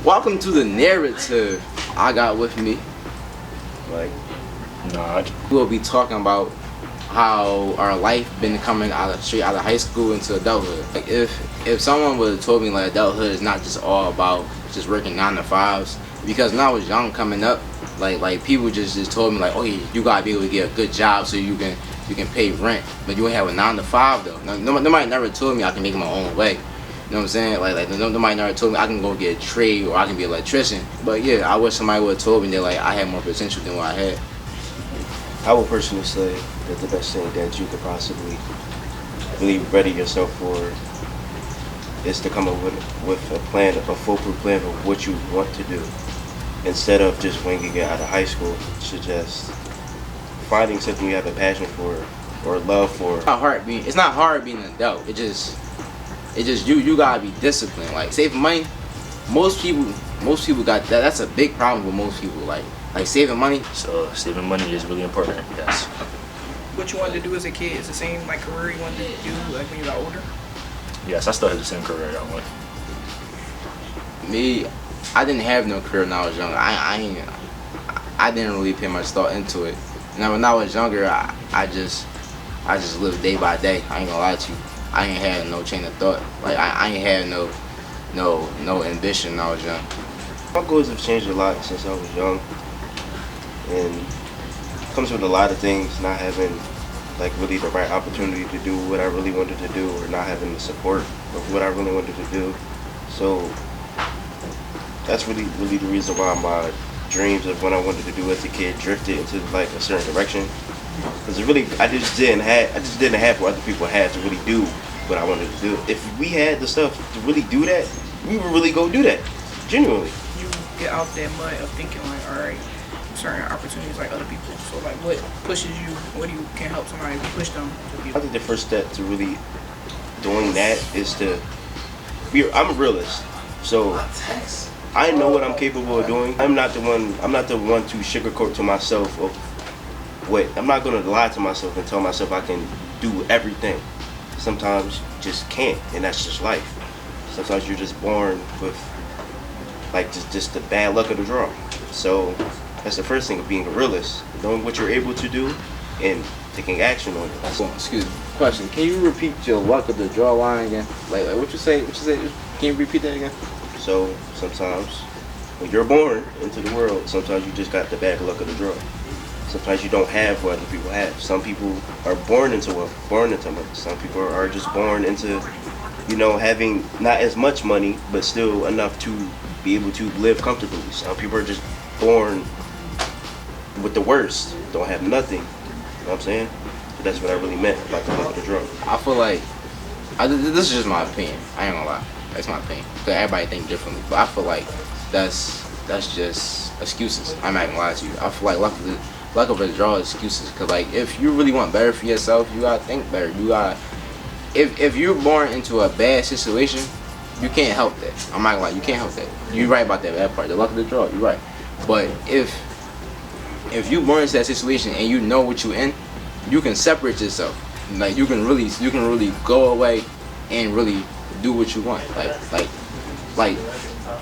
Welcome to the narrative I got with me. Like, we'll be talking about how our life been coming straight out of high school into adulthood. Like, if someone would have told me like adulthood is not just all about just working 9 to 5s, because when I was young coming up, like people just told me like, oh, you gotta be able to get a good job so you can pay rent, but you ain't have a 9 to 5 though. Nobody never told me I can make my own way. You know what I'm saying? Like nobody never told me I can go get a trade or I can be an electrician. But yeah, I wish somebody would have told me that like I had more potential than what I had. I would personally say that the best thing that you could possibly really ready yourself for is to come up with a plan, a foolproof plan of what you want to do, instead of just when you get out of high school, to just finding something you have a passion for or love for. It's not hard being an adult. It's just you gotta be disciplined. Like saving money, most people got that. That's a big problem with most people. Like saving money. So saving money is really important. Yes. What you wanted to do as a kid is the same like career you wanted to do like when you got older? Yes, I still have the same career I want. Me, I didn't have no career when I was younger. I didn't really pay much thought into it. Now when I was younger, I just lived day by day. I ain't gonna lie to you. I ain't had no chain of thought. Like I ain't had no ambition when I was young. My goals have changed a lot since I was young, and it comes with a lot of things. Not having like really the right opportunity to do what I really wanted to do, or not having the support of what I really wanted to do. So that's really the reason why my dreams of what I wanted to do as a kid drifted into like a certain direction. Because I just didn't have what other people had to really do what I wanted to do. If we had the stuff to really do that, we would really go do that, genuinely. You get out that mud of thinking like, all right, certain opportunities like other people. So like, what pushes you? What can help somebody push them to be? I think the first step to really doing that is I'm a realist, so I know what I'm capable of doing. I'm not the one to sugarcoat to myself of I'm not gonna lie to myself and tell myself I can do everything. Sometimes you just can't, and that's just life. Sometimes you're just born with like just the bad luck of the draw. So that's the first thing of being a realist, knowing what you're able to do and taking action on it. So, excuse me. Question: can you repeat your luck of the draw line again? Like what you say? Can you repeat that again? So sometimes when you're born into the world, sometimes you just got the bad luck of the draw. Sometimes you don't have what other people have. Some people are born into wealth, born into money. Some people are just born into, having not as much money, but still enough to be able to live comfortably. Some people are just born with the worst, don't have nothing. You know what I'm saying? So that's what I really meant about the luck of the draw. I feel like, this is just my opinion. I ain't gonna lie. That's my opinion. Because everybody think differently. But I feel like that's just excuses. I'm not gonna lie to you. I feel like luck of the draw is excuses. Because like, if you really want better for yourself, you gotta think better. You gotta, if you're born into a bad situation, you can't help that. I'm not gonna lie, you can't help that. You're right about that part. The luck of the draw, you're right. But if you born into that situation and you know what you're in, you can separate yourself. Like you can really go away and really do what you want. Like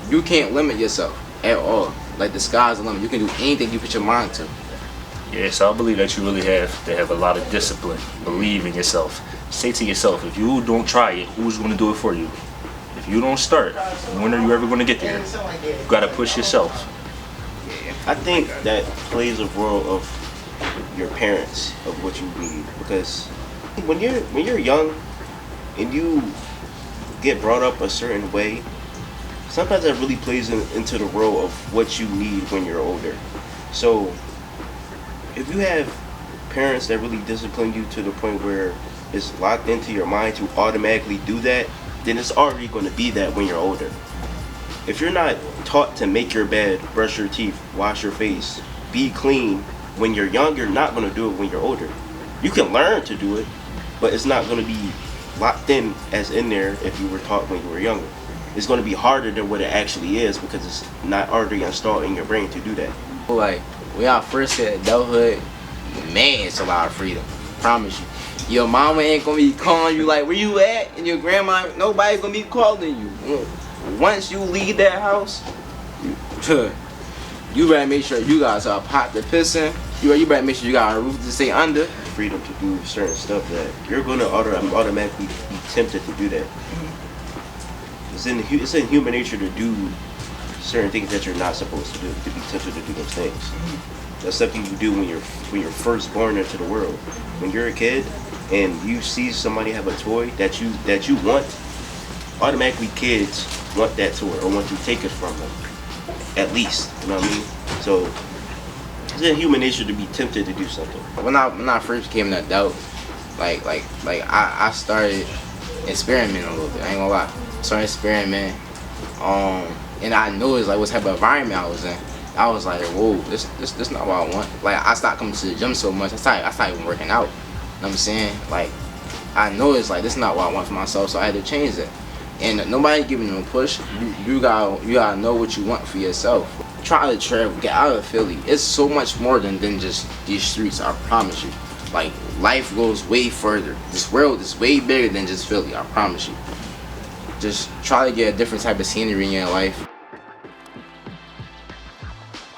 you can't limit yourself at all. Like the sky's the limit. You can do anything you put your mind to. Yeah, so I believe that you really have to have a lot of discipline. Believe in yourself. Say to yourself, if you don't try it, who's going to do it for you? If you don't start, when are you ever going to get there? You got to push yourself. I think that plays a role of your parents, of what you need, because when you're young and you get brought up a certain way, sometimes that really plays into the role of what you need when you're older. So if you have parents that really discipline you to the point where it's locked into your mind to automatically do that, then it's already going to be that when you're older. If you're not taught to make your bed, brush your teeth, wash your face, be clean when you're young, you're not going to do it when you're older. You can learn to do it, but it's not going to be locked in as in there if you were taught when you were younger. It's going to be harder than what it actually is because it's not already installed in your brain to do that. Like when I first hit adulthood, man, it's a lot of freedom. Promise you. Your mama ain't gonna be calling you like, where you at? And your grandma, nobody's gonna be calling you. Once you leave that house, You better make sure you got a pot to piss in. You better make sure you got a roof to stay under. Freedom to do certain stuff that you're going to automatically be tempted to do that. It's in human nature to do certain things that you're not supposed to do, to be tempted to do those things. That's something you do when you're first born into the world. When you're a kid and you see somebody have a toy that you want, automatically kids want that toy or want to take it from them. At least, you know what I mean? So it's in human nature to be tempted to do something. When I first became an adult, I started experimenting a little bit. I ain't gonna lie. Started experimenting. And I noticed like what type of environment I was in. I was like, whoa, this not what I want. Like I stopped coming to the gym so much. I started even working out. You know what I'm saying? Like I noticed like this is not what I want for myself, so I had to change it. And nobody giving you a push. You gotta know what you want for yourself. Try to travel, get out of Philly. It's so much more than just these streets, I promise you. Like life goes way further. This world is way bigger than just Philly, I promise you. Just try to get a different type of scenery in your life.